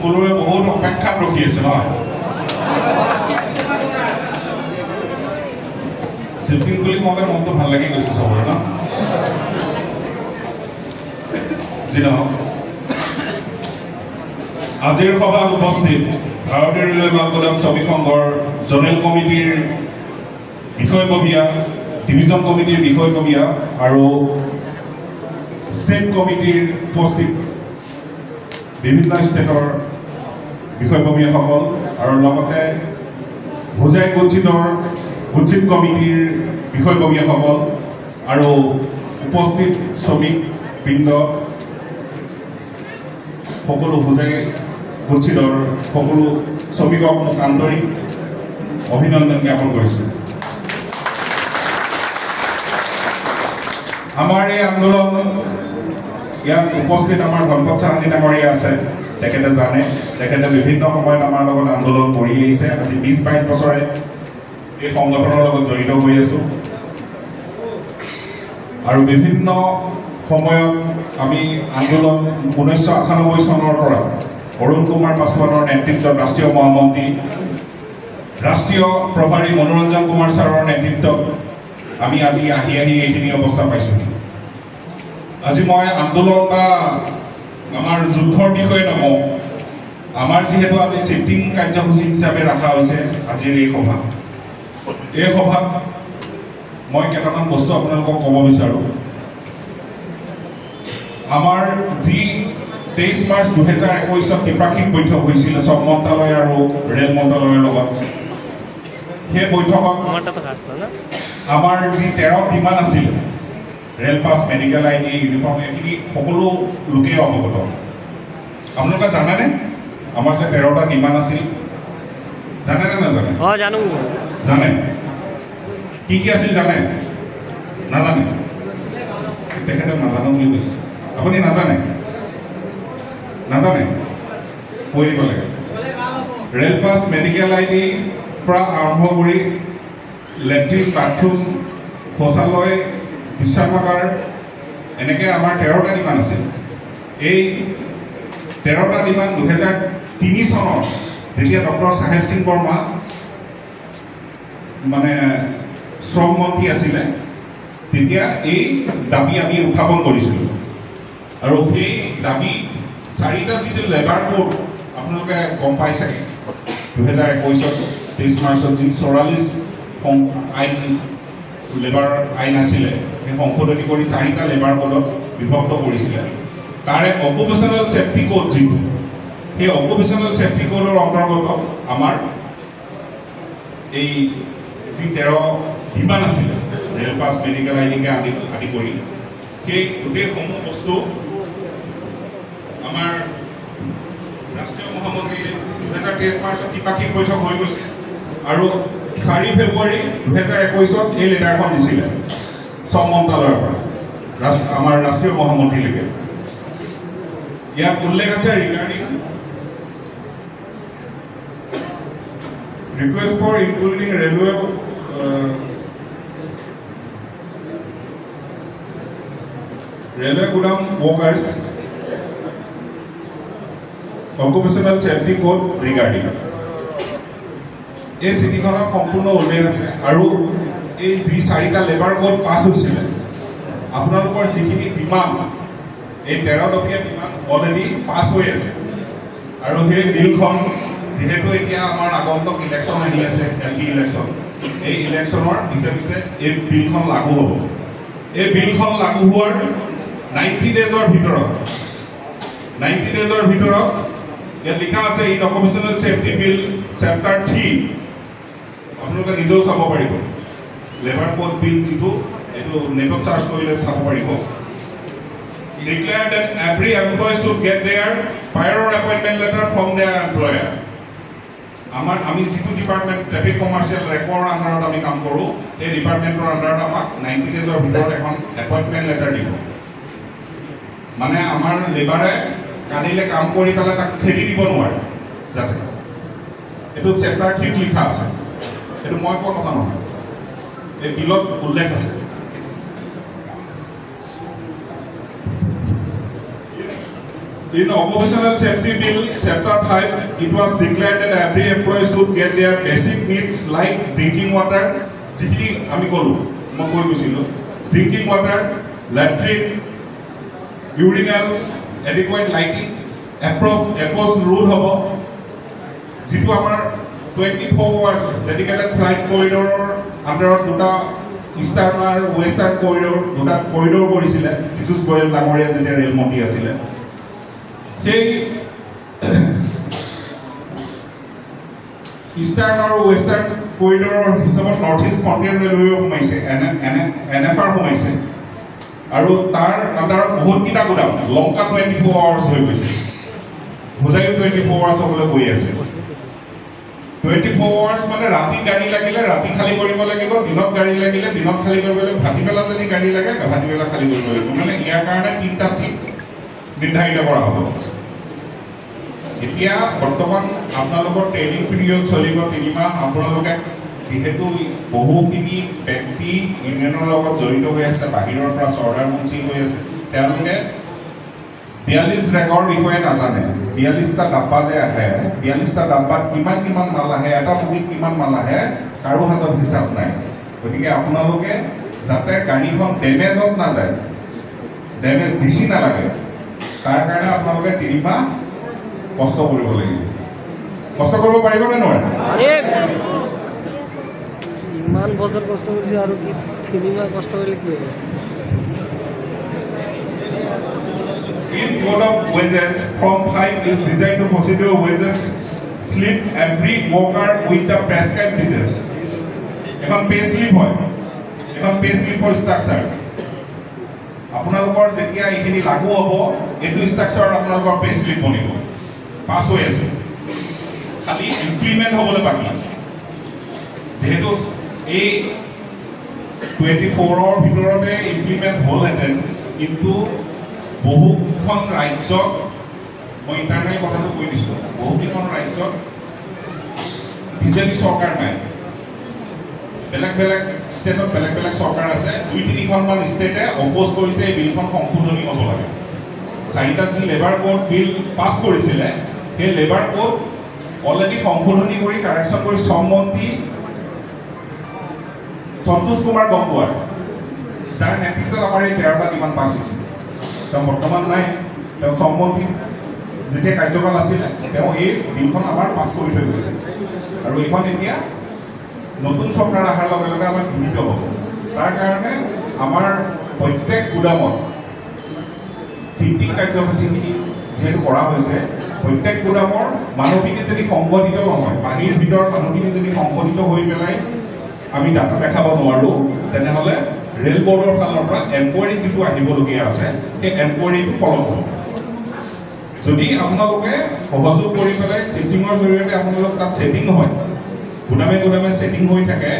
সকলোৰে বহুত অপেক্ষাত ৰখি আছে নহয় শিফটিং বুলি কওঁতে মনটো ভাল লাগি গৈছে চবৰে ন যি নহওক আজিৰ সভাত উপস্থিত ভাৰতীয় ৰেলৱে মাল গুদাম শ্ৰমিক সংঘৰ জনেল কমিটিৰ বিষয়ববীয়া ডিভিজন কমিটিৰ বিষয়ববীয়া আৰু ষ্টেট কমিটিৰ উপস্থিত বিভিন্ন ষ্টেটৰ বিষয়ববীয়াসকল আৰু লগতে হোজাই গঠিত কমিটিৰ বিষয়ববীয়াসকল আৰু উপস্থিত শ্ৰমিক বৃন্দ সকলো হোজাই গঠিতৰ সকলো শ্ৰমিকক মোক আন্তৰিক অভিনন্দন জ্ঞাপন কৰিছোঁ আমাৰ এই আন্দোলন ইয়াত উপস্থিত আমাৰ ধনপত চাহানী ডাঙৰীয়া আছে তেখেতে জানে তেখেতে বিভিন্ন সময়ত আমাৰ লগত আন্দোলন কৰি আহিছে আজি 20-22 বছৰে এই সংগঠনৰ লগত জড়িত হৈ আছো আৰু বিভিন্ন সময়ত আমি আন্দোলন 1998 চনৰ পৰা অৰুণ কুমাৰ পাছৱানৰ নেতৃত্বত ৰাষ্ট্ৰীয় মহামন্ত্ৰী ৰাষ্ট্ৰীয় প্ৰভাৰী মনোৰঞ্জন কুমাৰ ছাৰৰ নেতৃত্বত আমি আজি আহি এইখিনি অৱস্থা পাইছোঁ আজি মই আন্দোলন বা আমাৰ যুদ্ধৰ বিষয়ে নকওঁ আমাৰ যিহেতু আজি শিফটিং কাৰ্যসূচী হিচাপে ৰখা হৈছে আজিৰ এই সভাত মই কেইটামান বস্তু আপোনালোকক ক'ব বিচাৰোঁ আমাৰ যি 23 মাৰ্চ 2021 ত্ৰিপাক্ষিক বৈঠক হৈছিল শ্ৰম মন্ত্ৰালয় আৰু ৰেল মন্ত্ৰালয়ৰ লগত সেই বৈঠকত আমাৰ যি 13 ডিমাণ্ড আছিল ৰেল পাছ মেডিকেল আইডি ইউনিফৰ্ম এইখিনি সকলো লোকে অৱগত আপোনালোকে জানেনে আমাৰ যে 13টা ডিমাণ্ড আছিল জানেনে নাজানে জানে কি আছিল জানে নাজানে তেখেতে নাজানো বুলি কৈছে আপুনি নাজানে কৈ দিব লাগে ৰেল পাছ মেডিকেল আইডি পৰা আৰম্ভ কৰি লেট্ৰিন বাথৰুম শৌচালয় বিশ্ৰামাগাৰ এনেকৈ আমাৰ 13টা ডিমাণ্ড আছিল এই 13টা ডিমাণ্ড 2003 চনত যেতিয়া ডক্টৰ চাহেব সিং বৰ্মা মানে শ্ৰম মন্ত্ৰী আছিলে তেতিয়া এই দাবী আমি উত্থাপন কৰিছিলোঁ আৰু সেই দাবী 4টা যিটো লেবাৰ কোড আপোনালোকে গম পাই চাগে 2021 23 মাৰ্চত যি 44 আইন লেবাৰ আইন আছিলে সেই সংশোধনী কৰি 4টা লেবাৰ কোডত বিভক্ত কৰিছিলে তাৰে অকুপেশ্যনেল ছেফটি কোড যিটো সেই অকুপেশ্যনেল ছেফটি কোডৰ অন্তৰ্গত আমাৰ এই যি 13 ডিমাণ্ড আছিলে ৰেল পাছ মেডিকেল আইডিকে আদি কৰি সেই গোটেইসমূহ বস্তু আমাৰ ৰাষ্ট্ৰীয় মহামন্ত্ৰী 2023 মাৰ্চত ত্ৰিপাক্ষিক বৈঠক হৈ গৈছে আৰু 4 ফেব্ৰুৱাৰী 2021 এই লেটাৰখন দিছিলে শ্ৰম মন্ত্ৰালয়ৰ পৰা আমাৰ ৰাষ্ট্ৰীয় মহামন্ত্ৰীলৈকে ইয়াত উল্লেখ আছে regarding request for including railway গুদাম workers occupational safety code regarding এই চিঠিখনত সম্পূৰ্ণ উল্লেখ আছে আৰু এই যি 4টা লেবাৰ কোড পাছ হৈছিলে আপোনালোকৰ যিখিনি ডিমাণ্ড এই 13টকীয়া ডিমাণ্ড অলৰেডি পাছ হৈ আছে আৰু সেই বিলখন যেহেতু এতিয়া আমাৰ আগন্তুক ইলেকশ্যন আহি আছে MP ইলেকশ্যন এই ইলেকশ্যনৰ পিছে এই বিলখন লাগু হ'ব এই বিলখন লাগু হোৱাৰ 90 ডেজৰ ভিতৰত ইয়াত লিখা আছে ইন অকুপেশ্যনেল ছেফটি বিল চেপ্টাৰ 3 আপোনালোকে নিজেও চাব পাৰিব লেবাৰ কোড বিল যিটো এইটো নেটত চাৰ্চ কৰিলে চাব পাৰিব declare that every employee should get their prior appointment letter from their employer আমি যিটো ডিপাৰ্টমেণ্ট ট্ৰেফিক কমাৰ্চিয়েল ৰেকৰ্ড আণ্ডাৰত আমি কাম কৰোঁ সেই ডিপাৰ্টমেণ্টৰ আণ্ডাৰত আমাক 90 ডেজৰ ভিতৰত এখন এপইণ্টমেণ্ট লেটাৰ দিব মানে আমাৰ লেবাৰে কালিলে কাম কৰি পেলাই তাক খেদি দিব নোৱাৰে যাতে এইটো চেপ্টাৰ 3 লিখা আছে এইটো মই কোৱা কথা নহয় এই বিলত উল্লেখ আছে In Occupational Safety Bill, Chapter 5, it was declared that every employee should get their basic needs like drinking water, drinking water, latrine, urinals, adequate lighting, approach road hobo, jitu amar 24 hours dedicated flight corridor under duta eastern and western corridor korisile Jesus Goyal Lamoria jete rail monti asile সেই eastern আৰু western কৰিডৰৰ হিচাপত north east frontier railway সোমাইছে NFR সোমাইছে আৰু তাৰ আণ্ডাৰত বহুতকেইটা গোদাম Lanka 24 hours হৈ গৈছে হোজাইও 24 আৱাৰ্ছ হ'বলৈ গৈ আছে 24 আৱাৰ্ছ মানে ৰাতি গাড়ী লাগিলে ৰাতি খালী কৰিব লাগিব দিনত গাড়ী লাগিলে দিনত খালী কৰিব লাগিব ভাটিবেলা যদি গাড়ী লাগে ভাটিবেলা খালী কৰিব লাগিব মানে ইয়াৰ কাৰণে 3টা চিট নিৰ্ধাৰিত কৰা হ'ব এতিয়া বৰ্তমান আপোনালোকৰ ট্ৰেইনিং পিৰিয়ড চলিব 3 মাহ আপোনালোকে যেহেতু বহুখিনি ব্যক্তি ইউনিয়নৰ লগত জড়িত হৈ আছে বাহিৰৰ পৰা চৰকাৰ মুঞ্চি হৈ আছে তেওঁলোকে 42 ৰেকৰ্ড বিষয়ে নাজানে 42টা ডাব্বা যে আহে 42টা ডাব্বাত কিমান মাল আহে এটা মুগীত কিমান মাল আহে কাৰো হাতত হিচাপ নাই গতিকে আপোনালোকে যাতে গাড়ীখন ডেমেজত নাযায় ডেমেজ দিছি নালাগে তাৰ কাৰণে আপোনালোকে 3 মাহ কষ্ট কৰিব লাগিব কষ্ট কৰিব পাৰিব নে নোৱাৰে ইমান বছৰ কষ্ট কৰিছে আৰু কি 3 মাহ কষ্ট কৰিলে কি হ'ব In code of wages from 5 is designed to procedure wages slip every worker with the prescribed details এখন pay slip হয় এখন pay slip for structure আপোনালোকৰ যেতিয়া এইখিনি লাগু হ'ব এটো structure আপোনালোকৰ pay slip বনিব পাস হৈ আছে খালি ইমপ্লিমেন্ট হ'বলৈ বাকি যেহেতু এই 24 ৰ ভিতৰতে ইমপ্লিমেন্ট হ'লহেঁতেন কিন্তু বহুখন ৰাজ্যত মই ইণ্টাৰনেল কথাটো কৈ দিছোঁ বহুকেইখন ৰাজ্যত বিজেপি চৰকাৰ নাই বেলেগ ষ্টেটত বেলেগ চৰকাৰ আছে 2-3খনমান ষ্টেটে অপ'জ কৰিছে এই বিলখন সংশোধনী হ'ব লাগে 4টা যি লেবাৰ কোড বিল পাছ কৰিছিলে সেই লেবাৰ কোড অলৰেডি সংশোধনী কৰি কাৰেকশ্যন কৰি শ্ৰম মন্ত্ৰী সন্তোষ কুমাৰ গংগোৱাৰ যাৰ নেতৃত্বত আমাৰ এই 13টা কিমান পাছ হৈছিল তেওঁ বৰ্তমান নাই তেওঁ শ্ৰম মন্ত্ৰী যেতিয়া কাৰ্যকাল আছিলে তেওঁ এই বিলখন আমাৰ পাছ কৰি থৈ গৈছে আৰু এইখন এতিয়া নতুন চৰকাৰ অহাৰ লগে লগে আমাৰ গৃহীত হ'ব তাৰ কাৰণে আমাৰ প্ৰত্যেক গুদামত চিটিং কাৰ্যসূচীখিনি যেহেতু কৰা হৈছে প্ৰত্যেক গুদামৰ মানুহখিনি যদি সংগঠিত নহয় বাহিৰ ভিতৰৰ মানুহখিনি যদি সংগঠিত হৈ পেলাই আমি ডাটা দেখাব নোৱাৰোঁ তেনেহ'লে ৰেল বৰ্ডৰ ফালৰ পৰা এনকুৱাৰী যিটো আহিবলগীয়া আছে সেই এনকুৱাৰীটো পলম হ'ব যদি আপোনালোকে সহযোগ কৰি পেলাই ছেটিঙৰ জৰিয়তে আপোনালোক তাত ছেটিং হয় গুদামে ছেটিং হৈ থাকে